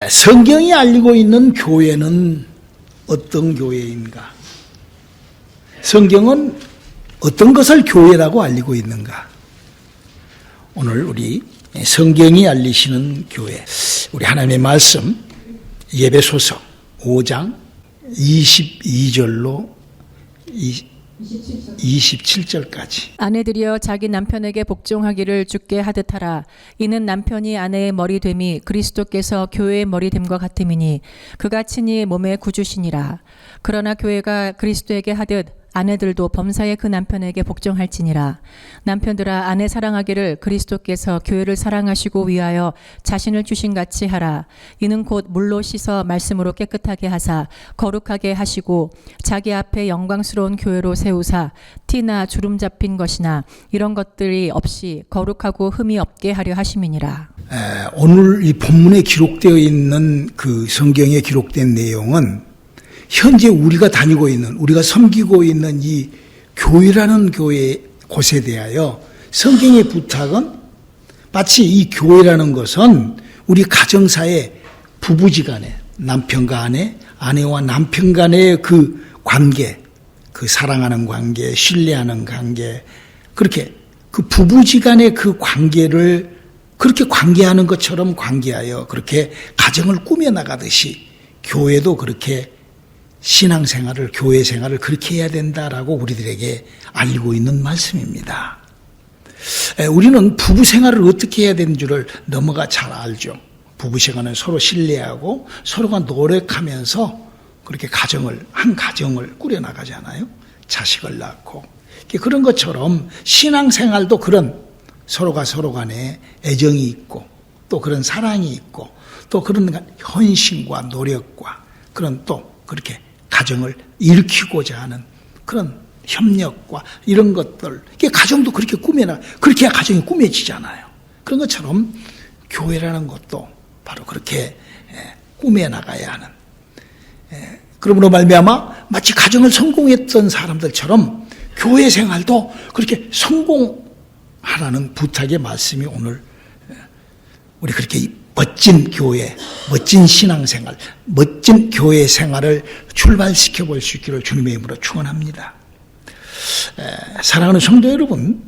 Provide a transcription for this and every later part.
성경이 알리고 있는 교회는 어떤 교회인가? 성경은 어떤 것을 교회라고 알리고 있는가? 오늘 우리 성경이 알리시는 교회, 우리 하나님의 말씀 예배소서 5장 22절로 27절까지. 아내들이여 자기 남편에게 복종하기를 주께 하듯 하라. 이는 남편이 아내의 머리 됨이 그리스도께서 교회의 머리 됨과 같음이니 그가 친히 몸의 구주시니라. 그러나 교회가 그리스도에게 하듯 아내들도 범사에 그 남편에게 복종할지니라. 남편들아 아내 사랑하기를 그리스도께서 교회를 사랑하시고 위하여 자신을 주신 같이 하라. 이는 곧 물로 씻어 말씀으로 깨끗하게 하사 거룩하게 하시고 자기 앞에 영광스러운 교회로 세우사 티나 주름 잡힌 것이나 이런 것들이 없이 거룩하고 흠이 없게 하려 하심이니라. 오늘 이 본문에 기록되어 있는 그 성경에 기록된 내용은 현재 우리가 다니고 있는, 우리가 섬기고 있는 이 교회라는 교회 곳에 대하여 성경의 부탁은 마치 이 교회라는 것은 우리 가정사의 부부지간에 남편과 아내, 아내와 남편 간의 그 관계, 그 사랑하는 관계, 신뢰하는 관계, 그렇게 그 부부지간의 그 관계를 그렇게 관계하는 것처럼 관계하여 그렇게 가정을 꾸며나가듯이 교회도 그렇게 신앙생활을, 교회생활을 그렇게 해야 된다라고 우리들에게 알리고 있는 말씀입니다. 우리는 부부생활을 어떻게 해야 되는 줄을 너무가 잘 알죠. 부부생활은 서로 신뢰하고 서로가 노력하면서 그렇게 한 가정을 꾸려나가잖아요. 자식을 낳고. 그런 것처럼 신앙생활도 그런 서로가 서로 간에 애정이 있고 또 그런 사랑이 있고 또 그런 헌신과 노력과 그런 또 그렇게 가정을 일으키고자 하는 그런 협력과 이런 것들, 가정도 그렇게 그렇게 해야 가정이 꾸며지잖아요. 그런 것처럼 교회라는 것도 바로 그렇게 꾸며나가야 하는, 그러므로 말미암아 마치 가정을 성공했던 사람들처럼 교회 생활도 그렇게 성공하라는 부탁의 말씀이 오늘 우리 그렇게 멋진 교회, 멋진 신앙생활, 멋진 교회 생활을 출발시켜 볼 수 있기를 주님의 이름으로 축원합니다. 사랑하는 성도 여러분,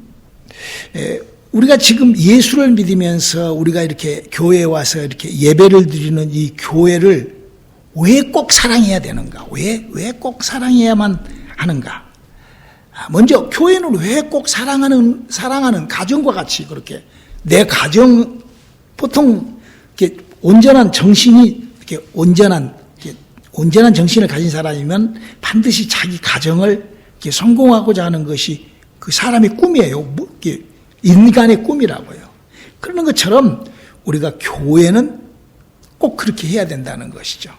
우리가 지금 예수를 믿으면서 우리가 이렇게 교회에 와서 이렇게 예배를 드리는 이 교회를 왜 꼭 사랑해야 되는가? 왜 꼭 사랑해야만 하는가? 먼저 교회는 왜 꼭 사랑하는 가정과 같이 그렇게 내 가정, 보통 이렇게 온전한 정신을 가진 사람이면 반드시 자기 가정을 이렇게 성공하고자 하는 것이 그 사람의 꿈이에요. 인간의 꿈이라고요. 그러는 것처럼 우리가 교회는 꼭 그렇게 해야 된다는 것이죠.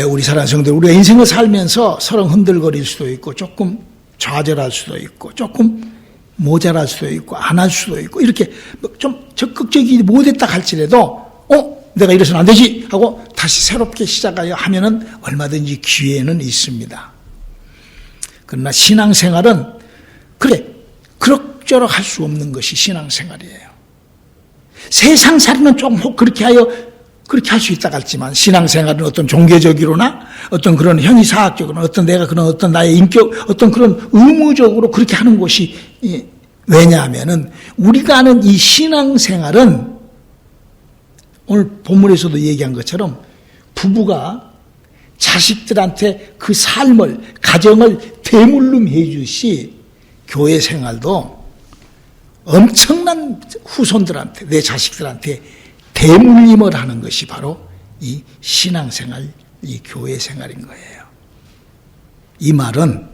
우리 사랑하는 성도들, 우리가 인생을 살면서 서로 흔들거릴 수도 있고 조금 좌절할 수도 있고 조금 모자랄 수도 있고 안 할 수도 있고 이렇게 좀 적극적이지 못했다 할지라도 내가 이래서는 안 되지 하고 다시 새롭게 시작하여 하면은 얼마든지 기회는 있습니다. 그러나 신앙생활은 그럭저럭 할 수 없는 것이 신앙생활이에요. 세상살이는 조금 그렇게 할 수 있다 할지만 신앙생활은 어떤 종교적으로나 어떤 그런 현리사학적으로나 어떤 나의 인격, 어떤 그런 의무적으로 그렇게 하는 것이, 왜냐하면은 우리가 아는 이 신앙생활은 오늘 본문에서도 얘기한 것처럼 부부가 자식들한테 그 삶을, 가정을 대물림해 주시 교회 생활도 엄청난 후손들한테, 내 자식들한테 대물림을 하는 것이 바로 이 신앙생활, 이 교회 생활인 거예요. 이 말은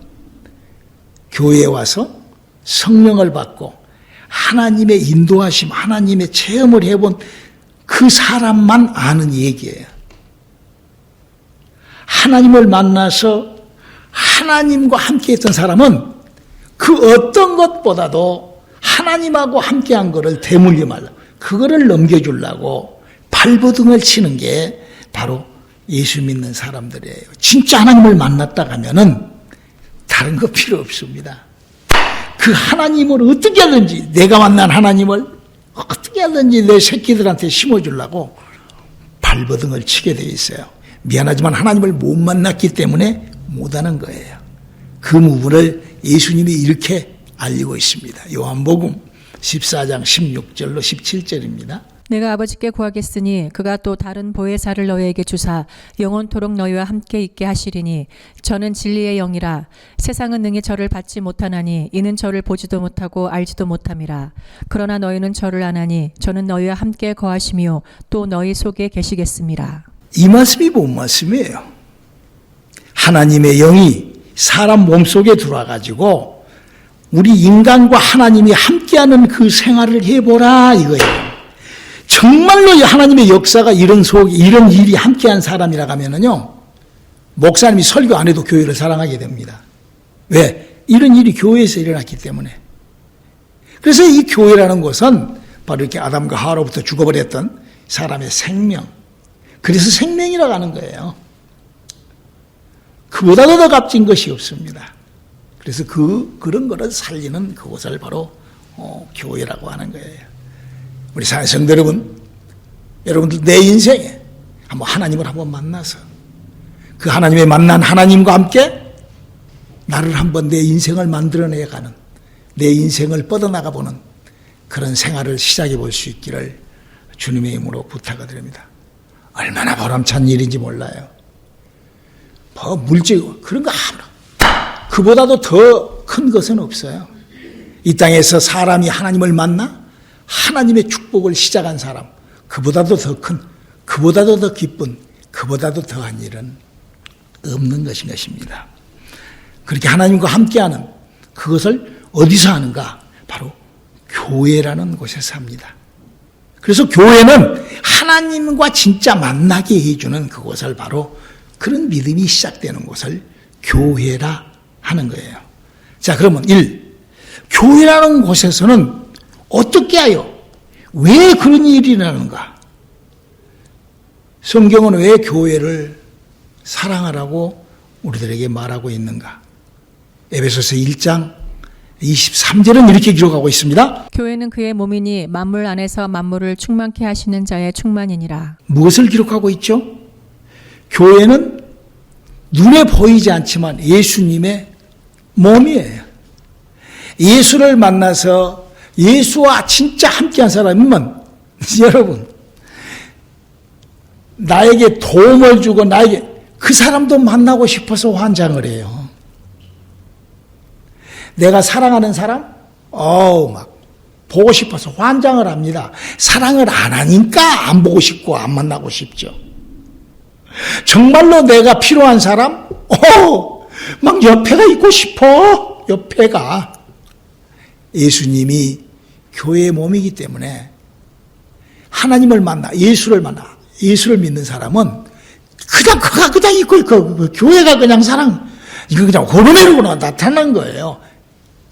교회에 와서 성령을 받고 하나님의 인도하심, 하나님의 체험을 해본 그 사람만 아는 얘기예요. 하나님을 만나서 하나님과 함께 했던 사람은 그 어떤 것보다도 하나님하고 함께한 거를 대물림하려고, 그거를 넘겨주려고 발버둥을 치는 게 바로 예수 믿는 사람들이에요. 진짜 하나님을 만났다 하면은 다른 거 필요 없습니다. 그 하나님을 어떻게 하든지, 내가 만난 하나님을 어떻게 하든지 내 새끼들한테 심어주려고 발버둥을 치게 되어 있어요. 미안하지만 하나님을 못 만났기 때문에 못하는 거예요. 그 부분을 예수님이 이렇게 알리고 있습니다. 요한복음 14장 16절로 17절입니다. 내가 아버지께 구하겠으니 그가 또 다른 보혜사를 너희에게 주사 영원토록 너희와 함께 있게 하시리니 저는 진리의 영이라. 세상은 능히 저를 받지 못하나니 이는 저를 보지도 못하고 알지도 못함이라. 그러나 너희는 저를 아나니 저는 너희와 함께 거하시며 또 너희 속에 계시겠음이라. 이 말씀이 뭔 말씀이에요? 하나님의 영이 사람 몸속에 들어와가지고 우리 인간과 하나님이 함께하는 그 생활을 해보라 이거예요. 정말로 하나님의 역사가 이런 일이 함께한 사람이라 하면은요, 목사님이 설교 안 해도 교회를 사랑하게 됩니다. 왜? 이런 일이 교회에서 일어났기 때문에. 그래서 이 교회라는 것은 바로 이렇게 아담과 하와로부터 죽어버렸던 사람의 생명. 그래서 생명이라고 하는 거예요. 그보다도 더 값진 것이 없습니다. 그래서 그런 거를 살리는 그곳을 바로 교회라고 하는 거예요. 우리 성도 여러분, 여러분들 내 인생에 한번 하나님을 한번 만나서 그 하나님의 만난 하나님과 함께 나를 한번 내 인생을 만들어내가는, 내 인생을 뻗어나가보는 그런 생활을 시작해 볼 수 있기를 주님의 이름으로 부탁을 드립니다. 얼마나 보람찬 일인지 몰라요. 물질 그런 거 아무나 그보다도 더 큰 것은 없어요. 이 땅에서 사람이 하나님을 만나 하나님의 축복을 시작한 사람, 그보다도 더 큰, 그보다도 더 기쁜, 그보다도 더한 일은 없는 것인 것입니다. 그렇게 하나님과 함께하는 그것을 어디서 하는가? 바로 교회라는 곳에서 합니다. 그래서 교회는 하나님과 진짜 만나게 해주는 그곳을 바로 그런 믿음이 시작되는 곳을 교회라 하는 거예요. 자, 그러면 교회라는 곳에서는 어떻게 하여? 왜 그런 일이 일어나는가? 성경은 왜 교회를 사랑하라고 우리들에게 말하고 있는가? 에베소서 1장 23절은 이렇게 기록하고 있습니다. 교회는 그의 몸이니 만물 안에서 만물을 충만케 하시는 자의 충만이니라. 무엇을 기록하고 있죠? 교회는 눈에 보이지 않지만 예수님의 몸이에요. 예수를 만나서 예수와 진짜 함께한 사람이면 여러분, 나에게 도움을 주고 나에게 그 사람도 만나고 싶어서 환장을 해요. 내가 사랑하는 사람? 막 보고 싶어서 환장을 합니다. 사랑을 안 하니까 안 보고 싶고 안 만나고 싶죠. 정말로 내가 필요한 사람? 막 옆에가 있고 싶어. 옆에가. 예수님이 교회의 몸이기 때문에 하나님을 만나, 예수를 만나, 예수를 믿는 사람은 그가 그냥 있고 그 교회가 그냥 사랑, 이거 그냥 호르몬으로 나타난 거예요.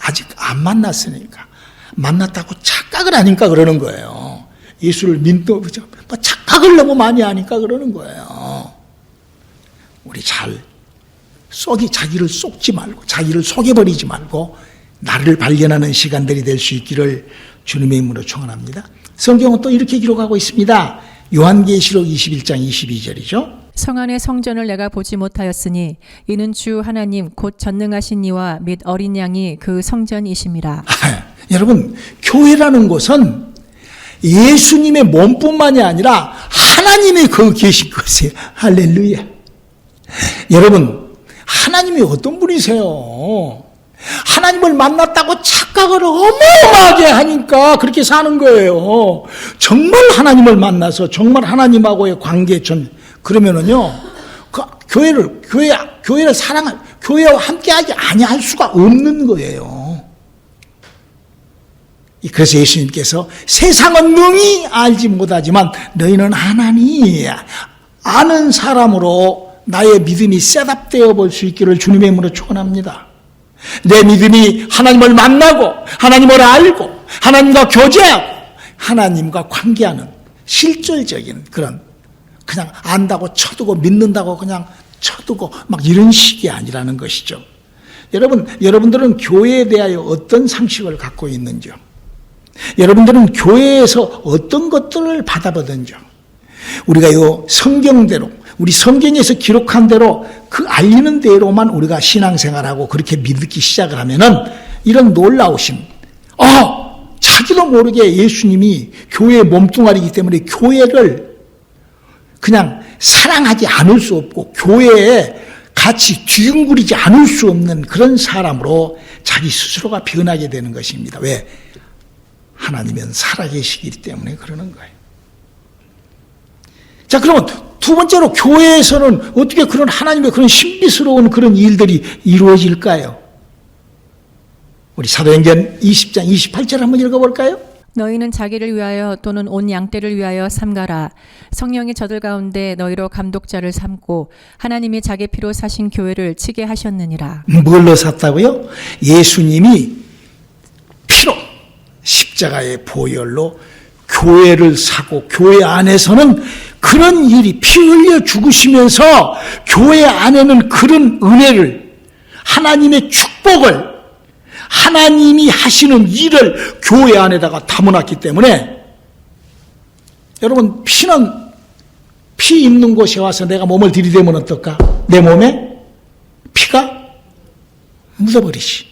아직 안 만났으니까. 만났다고 착각을 하니까 그러는 거예요. 예수를 믿고 착각을 너무 많이 하니까 그러는 거예요. 우리 자기를 속지 말고, 자기를 속여버리지 말고 나를 발견하는 시간들이 될 수 있기를 주님의 이름으로 축원합니다. 성경은 또 이렇게 기록하고 있습니다. 요한계시록 21장 22절이죠. 성 안의 성전을 내가 보지 못하였으니 이는 주 하나님 곧 전능하신 이와 및 어린 양이 그 성전이심이라. 여러분, 교회라는 곳은 예수님의 몸뿐만이 아니라 하나님이 거기 계신 것이에요. 할렐루야. 여러분, 하나님이 어떤 분이세요? 하나님을 만났다고 착각을 어마어마하게 하니까 그렇게 사는 거예요. 정말 하나님을 만나서 정말 하나님하고의 관계 그러면은요, 교회를 사랑할, 교회와 함께하지 아니할 수가 없는 거예요. 그래서 예수님께서 세상은 능히 알지 못하지만 너희는 하나니 아는 사람으로 나의 믿음이 셋업되어 볼 수 있기를 주님의 이름으로 축원합니다. 내 믿음이 하나님을 만나고 하나님을 알고 하나님과 교제하고 하나님과 관계하는 실질적인 그런, 그냥 안다고 쳐두고 믿는다고 그냥 쳐두고 막 이런 식이 아니라는 것이죠. 여러분들은 교회에 대하여 어떤 상식을 갖고 있는지요? 여러분들은 교회에서 어떤 것들을 받아보든지요? 우리가 요 성경대로, 우리 성경에서 기록한 대로 그 알리는 대로만 우리가 신앙생활하고 그렇게 믿기 시작을 하면은 이런 놀라우신, 자기도 모르게 예수님이 교회의 몸뚱아리이기 때문에 교회를 그냥 사랑하지 않을 수 없고 교회에 같이 뒤응구리지 않을 수 없는 그런 사람으로 자기 스스로가 변하게 되는 것입니다. 왜? 하나님은 살아계시기 때문에 그러는 거예요. 자, 그러면 두 번째로 교회에서는 어떻게 그런 하나님의 그런 신비스러운 그런 일들이 이루어질까요? 우리 사도행전 20장 28절 한번 읽어볼까요? 너희는 자기를 위하여 또는 온 양떼를 위하여 삼가라. 성령이 저들 가운데 너희로 감독자를 삼고 하나님이 자기 피로 사신 교회를 치게 하셨느니라. 뭘로 샀다고요? 예수님이 피로 십자가의 보혈로 교회를 사고 교회 안에서는 그런 일이 피 흘려 죽으시면서 교회 안에는 그런 은혜를, 하나님의 축복을, 하나님이 하시는 일을 교회 안에다가 담아놨기 때문에 여러분, 피 있는 곳에 와서 내가 몸을 들이대면 어떨까? 내 몸에 피가 묻어버리지.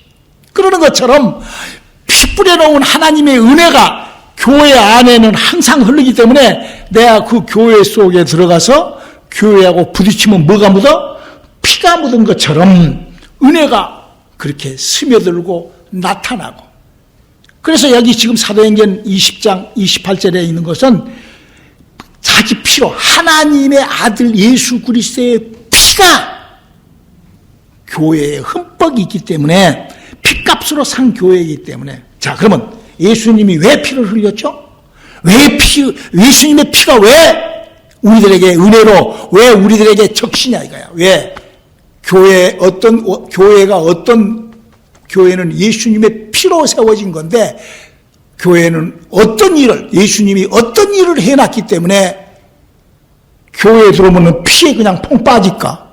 그러는 것처럼 피 뿌려놓은 하나님의 은혜가 교회 안에는 항상 흐르기 때문에 내가 그 교회 속에 들어가서 교회하고 부딪히면 뭐가 묻어? 피가 묻은 것처럼 은혜가 그렇게 스며들고 나타나고. 그래서 여기 지금 사도행전 20장 28절에 있는 것은 자기 피로 하나님의 아들 예수 그리스도의 피가 교회에 흠뻑 있기 때문에, 피값으로 산 교회이기 때문에. 자, 그러면 예수님이 왜 피를 흘렸죠? 예수님의 피가 왜 우리들에게 은혜로, 왜 우리들에게 적시냐 이거야. 왜? 교회는 예수님의 피로 세워진 건데, 교회는 예수님이 어떤 일을 해놨기 때문에 교회에 들어오면 피에 그냥 퐁 빠질까?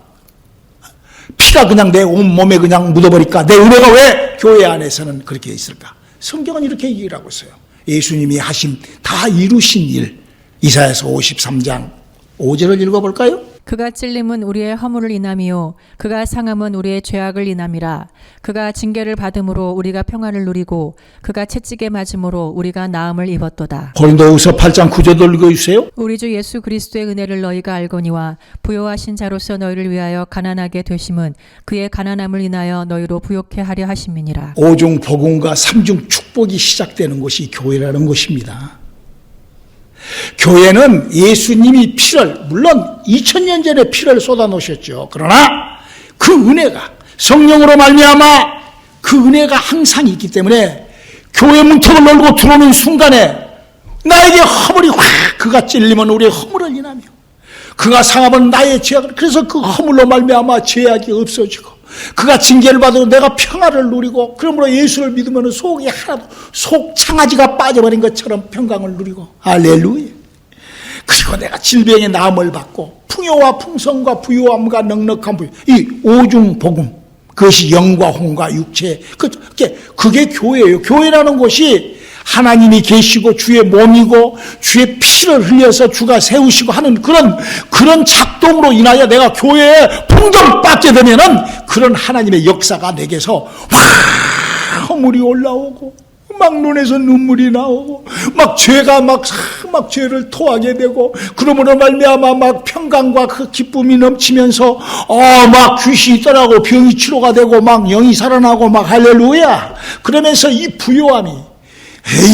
피가 그냥 내 온몸에 그냥 묻어버릴까? 내 은혜가 왜 교회 안에서는 그렇게 있을까? 성경은 이렇게 얘기를 하고 있어요. 예수님이 하신, 다 이루신 일. 이사야서 53장 5절을 읽어볼까요? 그가 찔림은 우리의 허물을 인함이요 그가 상함은 우리의 죄악을 인함이라. 그가 징계를 받음으로 우리가 평안을 누리고 그가 채찍에 맞음으로 우리가 나음을 입었도다. 고린도후서 8장 9절도 읽어주세요. 우리 주 예수 그리스도의 은혜를 너희가 알거니와 부요하신 자로서 너희를 위하여 가난하게 되심은 그의 가난함을 인하여 너희로 부욕해 하려 하심이니라. 오중 복음과 삼중 축복이 시작되는 곳이 교회라는 곳입니다. 교회는 예수님이 피를, 물론 2000년 전에 피를 쏟아놓으셨죠. 그러나 그 은혜가 성령으로 말미암아 그 은혜가 항상 있기 때문에 교회 문턱을 열고 들어오는 순간에 나에게 허물이 확, 그가 찔리면 우리의 허물을 인하며 그가 상하면 나의 죄악을, 그래서 그 허물로 말미암아 죄악이 없어지고 그가 징계를 받으고 내가 평화를 누리고, 그러므로 예수를 믿으면 속이 하나도, 속 창아지가 빠져버린 것처럼 평강을 누리고, 할렐루야. 그리고 내가 질병의 나음을 받고 풍요와 풍성과 부유함과 넉넉한 부유, 이 오중 복음, 그것이 영과 혼과 육체, 그게 교회예요. 교회라는 곳이 하나님이 계시고 주의 몸이고 주의 피를 흘려서 주가 세우시고 하는 그런 작동으로 인하여 내가 교회에 풍덩받게 되면은 그런 하나님의 역사가 내게서 허물이 올라오고 막 눈에서 눈물이 나오고 막 죄가 막 죄를 토하게 되고, 그러므로 말미암아 막 평강과 그 기쁨이 넘치면서 막 귀신이 떠나고 병이 치료가 되고 막 영이 살아나고 막 할렐루야. 그러면서 이 부요함이,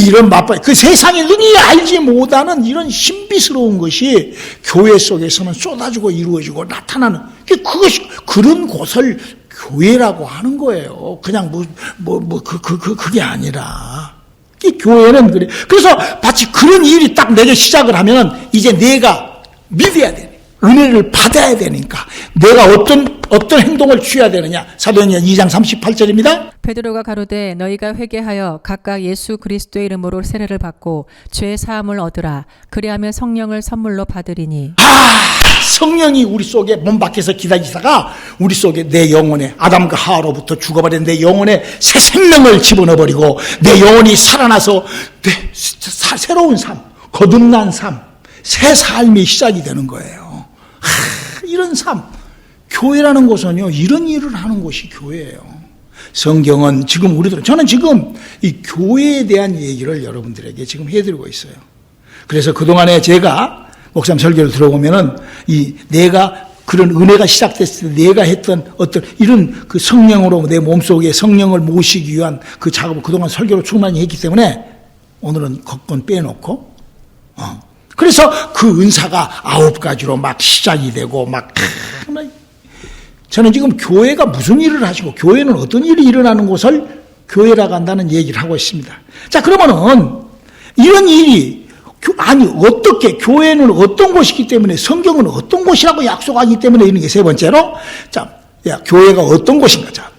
이런 그 세상에 능히 알지 못하는 이런 신비스러운 것이 교회 속에서는 쏟아지고 이루어지고 나타나는, 그런 곳을 교회라고 하는 거예요. 그냥 그게 아니라. 교회는 그래. 그래서 마치 그런 일이 딱 내게 시작을 하면은 이제 내가 믿어야 돼. 은혜를 받아야 되니까 내가 어떤 행동을 취해야 되느냐. 사도행전 2장 38절입니다. 베드로가 가로되 너희가 회개하여 각각 예수 그리스도의 이름으로 세례를 받고 죄 사함을 얻으라. 그리하면 성령을 선물로 받으리니. 성령이 우리 속에 몸 밖에서 기다리다가 우리 속에 내 영혼에, 아담과 하와로부터 죽어버린 내 영혼에 새 생명을 집어넣어버리고 내 영혼이 살아나서 새로운 삶, 거듭난 삶, 새 삶의 시작이 되는 거예요. 이런 삶. 교회라는 곳은요, 이런 일을 하는 곳이 교회예요. 성경은 지금 저는 지금 이 교회에 대한 얘기를 여러분들에게 지금 해드리고 있어요. 그래서 그동안에 제가 목사님 설교를 들어보면은 내가 그런 은혜가 시작됐을 때 내가 했던 어떤 이런 그 성령으로 내 몸속에 성령을 모시기 위한 그 작업을 그동안 설교로 충만히 했기 때문에 오늘은 겉건 빼놓고, 그래서 그 은사가 9가지로 막 시작이 되고 저는 지금 교회가 무슨 일을 하시고 교회는 어떤 일이 일어나는 곳을 교회라고 한다는 얘기를 하고 있습니다. 자, 그러면은 이런 일이 어떻게 교회는 어떤 곳이기 때문에 성경은 어떤 곳이라고 약속하기 때문에 이런 게 세 번째로, 자, 교회가 어떤 곳인가? 자,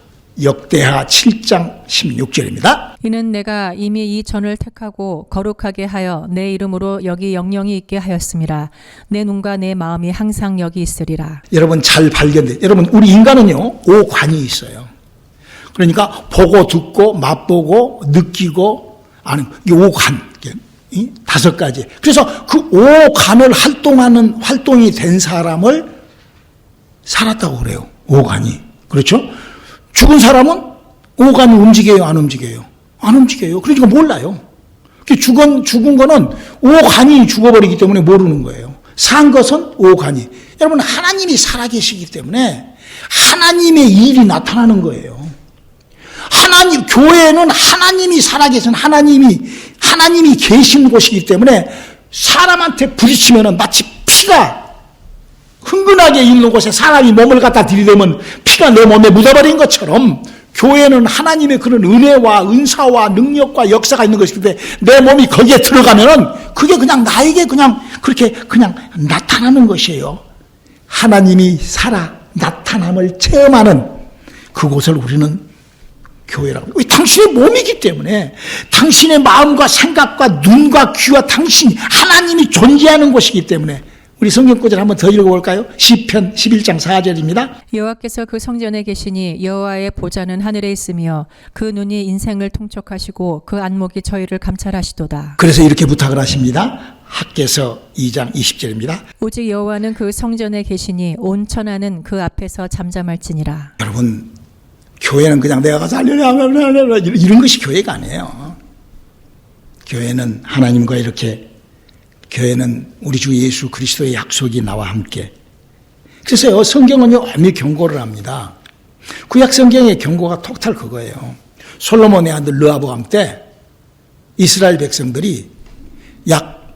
역대하 7장 16절입니다. 이는 내가 이미 이 전을 택하고 거룩하게 하여 내 이름으로 여기 영영이 있게 하였음이라. 내 눈과 내 마음이 항상 여기 있으리라. 여러분 잘 발견돼. 여러분 우리 인간은요 5관이 있어요. 그러니까 보고 듣고 맛보고 느끼고 아는 이 5관, 5가지. 그래서 그 5관을 활동이 된 사람을 살았다고 그래요. 5관이. 그렇죠? 죽은 사람은 5관이 움직여요, 안 움직여요? 안 움직여요. 그러니까 몰라요. 죽은 거는 5관이 죽어버리기 때문에 모르는 거예요. 산 것은 5관이. 여러분, 하나님이 살아계시기 때문에 하나님의 일이 나타나는 거예요. 교회는 하나님이 살아계신 하나님이 계신 곳이기 때문에 사람한테 부딪히면은 마치 피가 흥건하게 있는 곳에 사람이 몸을 갖다 들이대면 피가 내 몸에 묻어버린 것처럼 교회는 하나님의 그런 은혜와 은사와 능력과 역사가 있는 것이기 때문에 내 몸이 거기에 들어가면은 그게 그냥 나에게 그렇게 나타나는 것이에요. 하나님이 살아 나타남을 체험하는 그곳을 우리는 교회라고. 당신의 몸이기 때문에 당신의 마음과 생각과 눈과 귀와 하나님이 존재하는 곳이기 때문에 우리 성경 구절 한번 더 읽어볼까요? 시편 11장 4절입니다. 여호와께서 그 성전에 계시니 여호와의 보좌는 하늘에 있으며 그 눈이 인생을 통촉하시고 그 안목이 저희를 감찰하시도다. 그래서 이렇게 부탁을 하십니다. 학개서 2장 20절입니다. 오직 여호와는 그 성전에 계시니 온 천하는 그 앞에서 잠잠할지니라. 여러분, 교회는 그냥 내가 가서 할렐루야 이런 것이 교회가 아니에요. 교회는 하나님과 교회는 우리 주 예수 그리스도의 약속이 나와 함께. 그래서요, 성경은요, 엄히 경고를 합니다. 구약 성경의 경고가 톡탈 그거예요. 솔로몬의 아들 르호보암 때 이스라엘 백성들이 약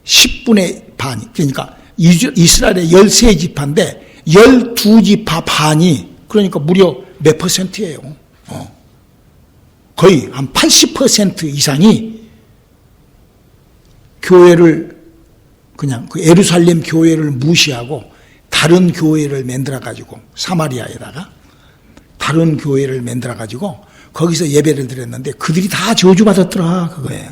10분의 반, 그러니까 이스라엘의 13지파인데 12지파 반이 그러니까 무려 몇 %예요? 거의 한 80% 이상이 교회를 그냥 그 예루살렘 교회를 무시하고 다른 교회를 만들어가지고 사마리아에다가 다른 교회를 만들어가지고 거기서 예배를 드렸는데 그들이 다 저주받았더라 그거예요.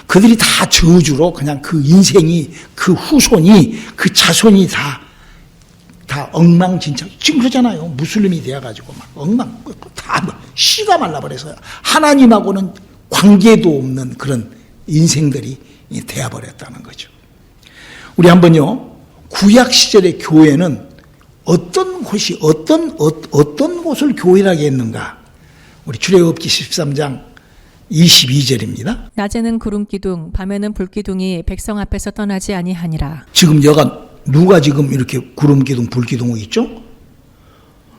그들이 다 저주로 그냥 그 인생이 그 후손이 그 자손이 다 엉망진창. 지금 그러잖아요. 무슬림이 되어가지고 막 다 씨가 말라버려서 하나님하고는 관계도 없는 그런 인생들이 되어버렸다는 거죠. 우리 한번요, 구약 시절의 교회는 어떤 곳이 어떤 곳을 교회라고 했는가? 우리 출애굽기 13장 22절입니다. 낮에는 구름 기둥, 밤에는 불 기둥이 백성 앞에서 떠나지 아니하니라. 지금 누가 지금 이렇게 구름 기둥, 불 기둥이 있죠?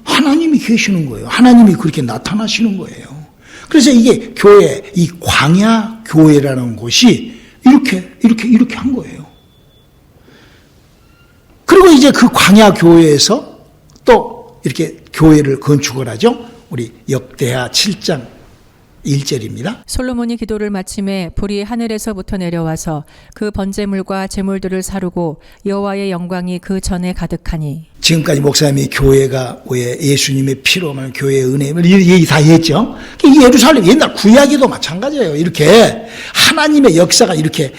하나님이 계시는 거예요. 하나님이 그렇게 나타나시는 거예요. 그래서 이게 교회, 이 광야 교회라는 곳이 이렇게 한 거예요. 그리고 이제 그 광야 교회에서 또 이렇게 교회를 건축을 하죠. 우리 역대하 7장 1절입니다. 솔로몬이 기도를 마침에 불이 하늘에서부터 내려와서 그 번제물과 제물들을 사르고 여호와의 영광이 그 전에 가득하니. 지금까지 목사님이 교회가 왜 예수님의 피로 만 교회의 은혜를 얘기 다 했죠. 이 예루살렘 옛날 구약에도 마찬가지예요. 이렇게 하나님의 역사가 이렇게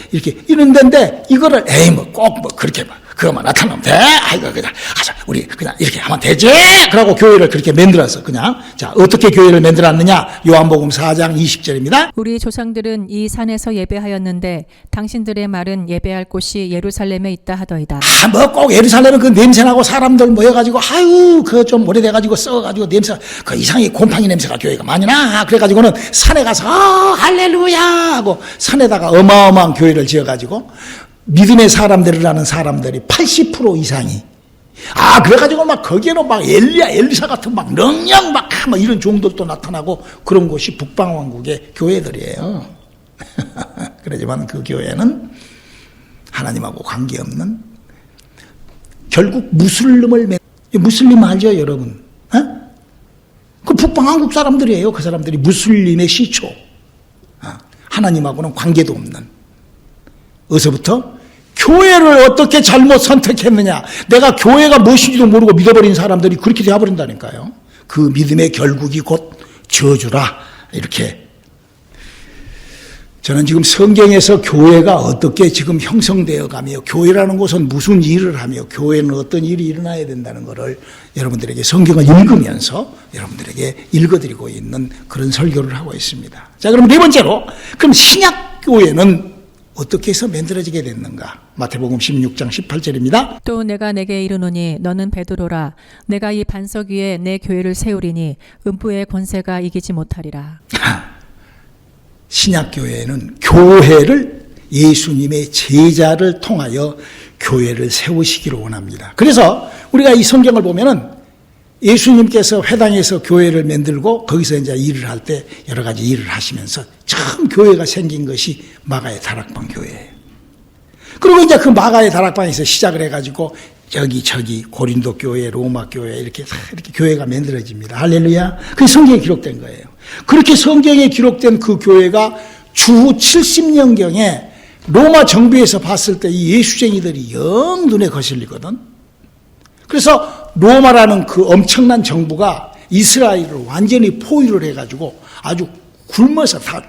이런 데인데 이거를 꼭 그렇게 그것만 나타나면 돼. 아이고, 그냥, 우리 그냥 이렇게 하면 되지. 그러고 교회를 그렇게 만들어서 그냥. 자, 어떻게 교회를 만들었느냐? 요한복음 4장 20절입니다. 우리 조상들은 이 산에서 예배하였는데 당신들의 말은 예배할 곳이 예루살렘에 있다 하더이다. 뭐 꼭 예루살렘은 그 냄새나고 사람들 모여가지고, 아유, 그 좀 오래돼가지고 썩어가지고 냄새, 그 이상하게 곰팡이 냄새가 교회가 많이 나. 그래가지고는 산에 가서, 할렐루야! 하고 산에다가 어마어마한 교회를 지어가지고, 믿음의 사람들이라는 사람들이 80% 이상이, 그래가지고 막 거기에는 막 엘리사 같은 막 능력 막 이런 종들도 나타나고 그런 곳이 북방왕국의 교회들이에요. 그렇지만 그 교회는 하나님하고 관계없는 결국 무슬림 알죠, 여러분? 그 북방왕국 사람들이에요. 그 사람들이 무슬림의 시초. 하나님하고는 관계도 없는. 어디서부터? 교회를 어떻게 잘못 선택했느냐. 내가 교회가 무엇인지도 모르고 믿어버린 사람들이 그렇게 되어버린다니까요. 그 믿음의 결국이 곧 저주라. 이렇게. 저는 지금 성경에서 교회가 어떻게 지금 형성되어 가며 교회라는 곳은 무슨 일을 하며 교회는 어떤 일이 일어나야 된다는 것을 여러분들에게 성경을 읽으면서 여러분들에게 읽어드리고 있는 그런 설교를 하고 있습니다. 자, 그럼 네 번째로, 그럼 신약교회는 어떻게 해서 만들어지게 됐는가? 마태복음 16장 18절입니다. 또 내가 내게 이르노니 너는 베드로라. 내가 이 반석 위에 내 교회를 세우리니 음부의 권세가 이기지 못하리라. 신약교회는 교회를 예수님의 제자를 통하여 교회를 세우시기를 원합니다. 그래서 우리가 이 성경을 보면은 예수님께서 회당에서 교회를 만들고 거기서 이제 일을 할 때 여러 가지 일을 하시면서 처음 교회가 생긴 것이 마가의 다락방 교회예요. 그리고 이제 그 마가의 다락방에서 시작을 해가지고 저기 고린도 교회, 로마 교회 이렇게 교회가 만들어집니다. 할렐루야. 그게 성경에 기록된 거예요. 그렇게 성경에 기록된 그 교회가 주후 70년경에 로마 정부에서 봤을 때 이 예수쟁이들이 영 눈에 거슬리거든. 그래서 로마라는 그 엄청난 정부가 이스라엘을 완전히 포위를 해가지고 아주 굶어서 다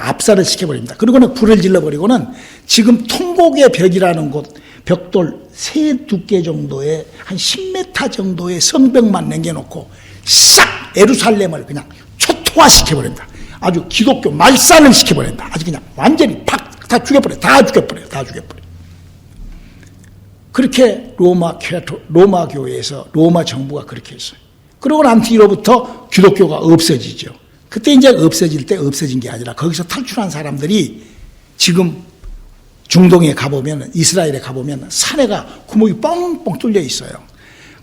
압살을 시켜버립니다. 그리고는 불을 질러버리고는 지금 통곡의 벽이라는 곳, 벽돌 세 두께 정도의 한 10m 정도의 성벽만 남겨놓고 싹 예루살렘을 그냥 초토화시켜버린다. 아주 기독교 말살을 시켜버린다. 아주 그냥 완전히 다 죽여버려. 그렇게 로마 교회에서 로마 정부가 그렇게 했어요. 그러고 난 뒤로부터 기독교가 없어지죠. 그때 이제 없어진 게 아니라 거기서 탈출한 사람들이 지금 중동에 가보면, 이스라엘에 가보면 산에가 구멍이 뻥뻥 뚫려 있어요.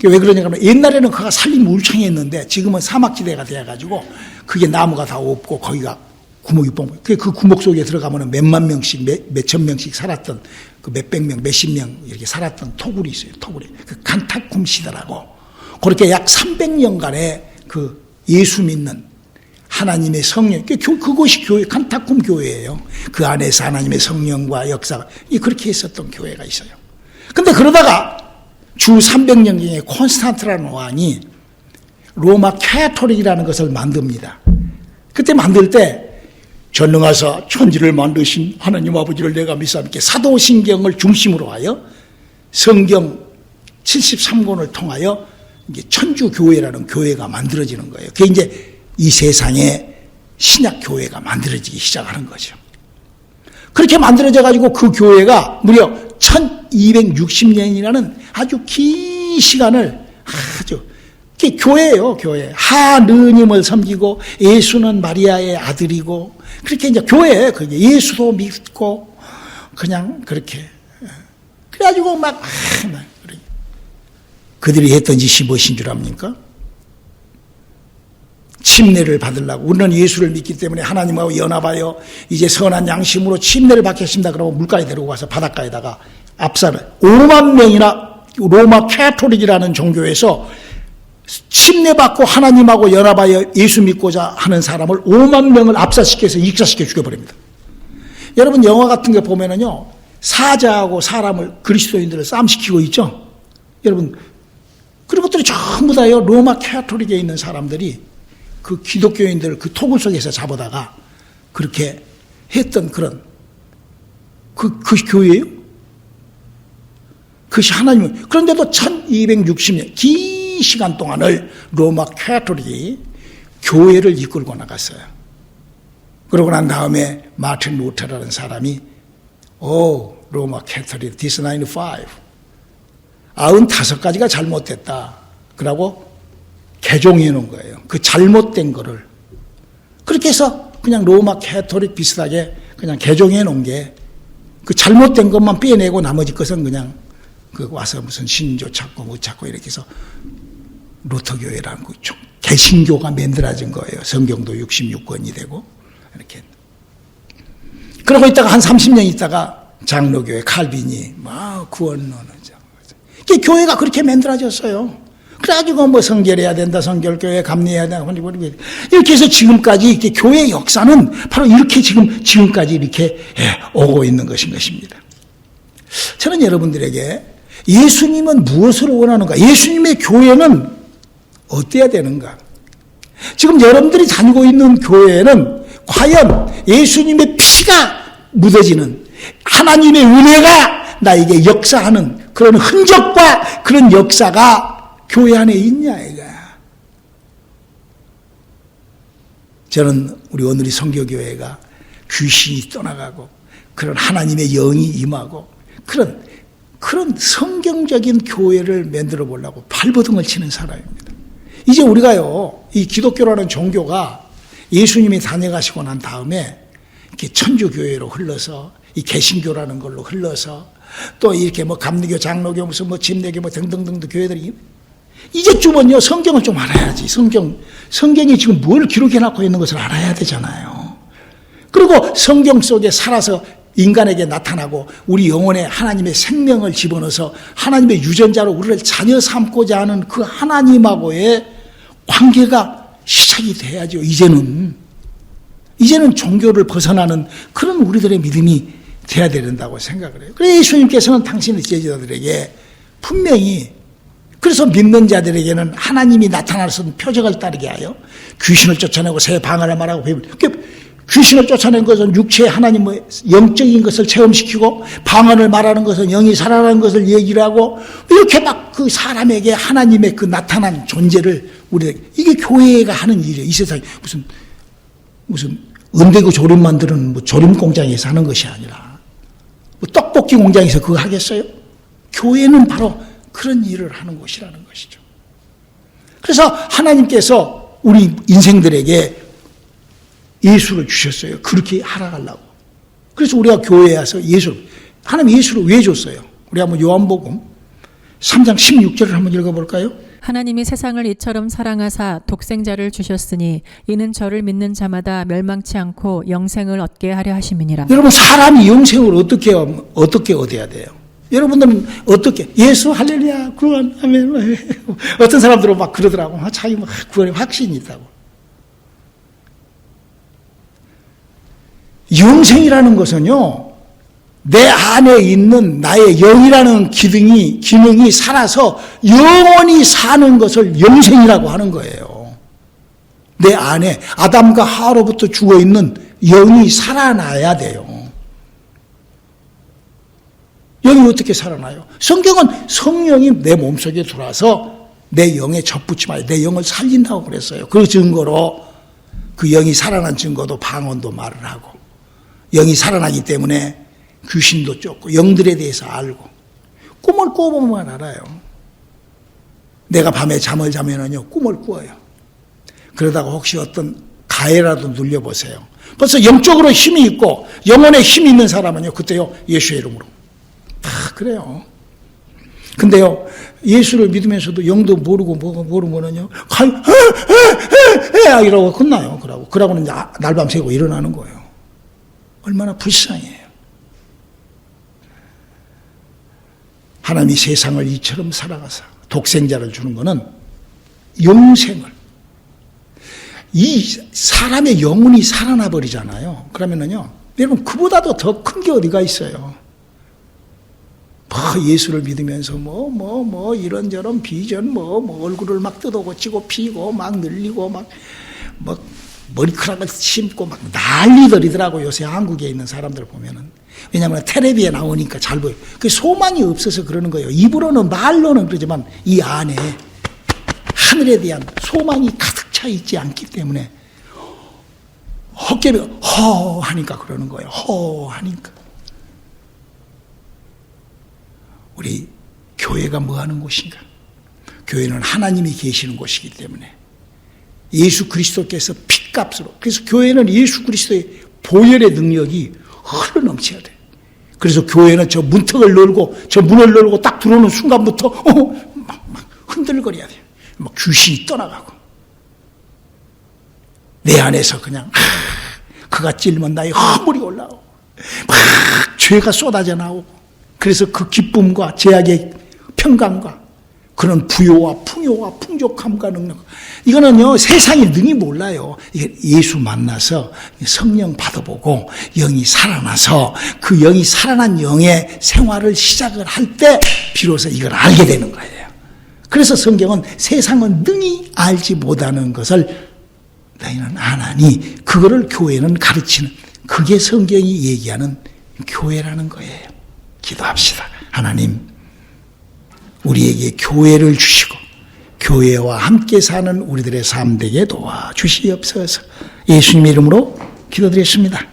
왜 그러냐 하면 옛날에는 그가 산림 울창했는데 지금은 사막지대가 되어가지고 그게 나무가 다 없고 거기가 구멍이 뻥뻥. 그 구멍 속에 들어가면 몇만 명씩, 몇천 명씩 살았던 그 몇백 명, 몇십 명 이렇게 살았던 토굴이 있어요. 토굴이. 그 칸타쿰 시대라고. 그렇게 약 300년간의 그 예수 믿는 하나님의 성령, 그것이 교회, 칸타쿰 교회예요. 그 안에서 하나님의 성령과 역사가 그렇게 있었던 교회가 있어요. 근데 그러다가 주 300년경에 콘스탄트라는 왕이 로마 캐토릭이라는 것을 만듭니다. 그때 만들 때 전능하사 천지를 만드신 하나님 아버지를 내가 믿사옵니까? 사도신경을 중심으로 하여 성경 73권을 통하여 이제 천주교회라는 교회가 만들어지는 거예요. 그게 이제 이 세상에 신약교회가 만들어지기 시작하는 거죠. 그렇게 만들어져 가지고 그 교회가 무려 1260년이라는 아주 긴 시간을 그게 교회예요, 교회. 하느님을 섬기고 예수는 마리아의 아들이고 그렇게 이제 교회예요. 그게 예수도 믿고 그냥 그렇게. 그래가지고 막 그들이 했던 짓이 무엇인 줄 압니까? 침례를 받으려고 우리는 예수를 믿기 때문에 하나님하고 연합하여 이제 선한 양심으로 침례를 받겠습니다. 그러고 물가에 데리고 가서 바닷가에다가 압살을 5만 명이나 로마 캐토릭이라는 종교에서 침례받고 하나님하고 연합하여 예수 믿고자 하는 사람을 5만 명을 압살시켜서 익사시켜 죽여버립니다. 여러분 영화 같은 거 보면은요 사자하고 사람을 그리스도인들을 싸움시키고 있죠. 여러분 그런 것들이 전부 다요 로마 캐토릭에 있는 사람들이 그 기독교인들을 그 토굴 속에서 잡아다가 그렇게 했던 그런 그 교회예요. 그것이 하나님은. 그런데도 1260년 긴 시간 동안을 로마 캐톨릭이 교회를 이끌고 나갔어요. 그러고 난 다음에 마틴 루터라는 사람이 로마 캐톨릭 디스95 95가지가 잘못됐다. 그러고 개종해 놓은 거예요. 그 잘못된 거를. 그렇게 해서 그냥 로마 캐톨릭 비슷하게 그냥 개종해 놓은 게 그 잘못된 것만 빼내고 나머지 것은 그냥 그 와서 무슨 신조 찾고 뭐 찾고 이렇게 해서 루터교회라는 그 개신교가 만들어진 거예요. 성경도 66권이 되고 이렇게. 그러고 있다가 한 30년 있다가 장로교회 칼빈이 막 구원론을. 교회가 그렇게 만들어졌어요. 그래가지고 뭐 성결해야 된다, 성결교회 감리해야 된다, 이렇게 해서 지금까지 이렇게 교회 역사는 바로 이렇게 지금까지 이렇게 오고 있는 것입니다. 저는 여러분들에게 예수님은 무엇을 원하는가? 예수님의 교회는 어때야 되는가? 지금 여러분들이 다니고 있는 교회는 과연 예수님의 피가 묻어지는 하나님의 은혜가 나에게 역사하는 그런 흔적과 그런 역사가 교회 안에 있냐 이거야. 저는 우리 오늘의 선교교회가 귀신이 떠나가고 그런 하나님의 영이 임하고 그런 성경적인 교회를 만들어 보려고 발버둥을 치는 사람입니다. 이제 우리가요, 이 기독교라는 종교가 예수님이 다녀가시고 난 다음에 이렇게 천주교회로 흘러서 이 개신교라는 걸로 흘러서 또 이렇게 뭐 감리교, 장로교, 무슨 뭐 침례교 뭐 등등등등 교회들이 이제쯤은요 성경을 좀 알아야지. 성경이 지금 뭘 기록해놓고 있는 것을 알아야 되잖아요. 그리고 성경 속에 살아서 인간에게 나타나고 우리 영혼에 하나님의 생명을 집어넣어서 하나님의 유전자로 우리를 자녀 삼고자 하는 그 하나님하고의 관계가 시작이 돼야죠. 이제는 종교를 벗어나는 그런 우리들의 믿음이 돼야 된다고 생각을 해요. 그래서 예수님께서는 당신의 제자들에게 분명히 그래서 믿는 자들에게는 하나님이 나타나서 표적을 따르게 하여 귀신을 쫓아내고 새 방언을 말하고 귀신을 쫓아낸 것은 육체의 하나님의 영적인 것을 체험시키고 방언을 말하는 것은 영이 살아나는 것을 얘기를 하고 이렇게 막 그 사람에게 하나님의 그 나타난 존재를 이게 교회가 하는 일이에요. 이 세상에 무슨 은대구 조림 만드는 뭐 조림 공장에서 하는 것이 아니라 뭐 떡볶이 공장에서 그거 하겠어요? 교회는 바로 그런 일을 하는 곳이라는 것이죠. 그래서 하나님께서 우리 인생들에게 예수를 주셨어요. 그렇게 살아가려고. 그래서 우리가 교회에 와서 하나님 예수를 왜 줬어요? 우리 한번 요한복음 3장 16절을 한번 읽어볼까요? 하나님이 세상을 이처럼 사랑하사 독생자를 주셨으니 이는 저를 믿는 자마다 멸망치 않고 영생을 얻게 하려 하심이니라. 여러분 사람이 영생을 어떻게 얻어야 돼요? 여러분들은 어떻게 예수 할렐루야 구원 아멘 어떤 사람들은 막 그러더라고. 자기 막 구원에 확신이 있다고. 영생이라는 것은요 내 안에 있는 나의 영이라는 기능이 살아서 영원히 사는 것을 영생이라고 하는 거예요. 내 안에 아담과 하와로부터 죽어있는 영이 살아나야 돼요. 영이 어떻게 살아나요? 성경은 성령이 내 몸속에 들어와서 내 영에 접붙이면 내 영을 살린다고 그랬어요. 그 증거로 그 영이 살아난 증거도 방언도 말을 하고 영이 살아나기 때문에 귀신도 쫓고 영들에 대해서 알고 꿈을 꿔보면 알아요. 내가 밤에 잠을 자면은요 꿈을 꾸어요. 그러다가 혹시 어떤 가해라도 눌려보세요. 벌써 영적으로 힘이 있고 영혼에 힘이 있는 사람은요 그때요 예수의 이름으로 다 그래요. 근데요 예수를 믿으면서도 영도 모르고 모르면은요 이러고 끝나요. 그러고는 이제 날밤 새고 일어나는 거예요. 얼마나 불쌍해요. 하나님이 세상을 이처럼 살아가서 독생자를 주는 것은 영생을 이 사람의 영혼이 살아나 버리잖아요. 그러면은요 여러분 그보다도 더 큰 게 어디가 있어요. 예수를 믿으면서 이런저런 비전 얼굴을 막 뜯어고치고 피고 막 늘리고 막 머리카락을 심고 막 난리들이더라고. 요새 한국에 있는 사람들 보면은 왜냐하면 텔레비에 나오니까 잘 보여요. 그 소망이 없어서 그러는 거예요. 입으로는 말로는 그러지만 이 안에 하늘에 대한 소망이 가득 차 있지 않기 때문에 헛개비 허 하니까 그러는 거예요. 허 하니까. 우리 교회가 뭐 하는 곳인가? 교회는 하나님이 계시는 곳이기 때문에 예수 그리스도께서 핏값으로, 그래서 교회는 예수 그리스도의 보혈의 능력이 흘러넘쳐야 돼요. 그래서 교회는 저 문턱을 열고 저 문을 열고 딱 들어오는 순간부터 막 흔들거려야 돼요. 막 귀신이 떠나가고 내 안에서 그냥 그가 찔면 나의 허물이 올라오고 막 죄가 쏟아져 나오고, 그래서 그 기쁨과 제약의 평강과 그런 부요와 풍요와 풍족함과 능력, 이거는요 세상이 능히 몰라요. 이게 예수 만나서 성령 받아보고 영이 살아나서 그 영이 살아난 영의 생활을 시작을 할 때 비로소 이걸 알게 되는 거예요. 그래서 성경은 세상은 능히 알지 못하는 것을 너희는 아나니, 그거를 교회는 가르치는, 그게 성경이 얘기하는 교회라는 거예요. 기도합시다. 하나님, 우리에게 교회를 주시고 교회와 함께 사는 우리들의 삶 되게 도와주시옵소서. 예수님의 이름으로 기도드렸습니다.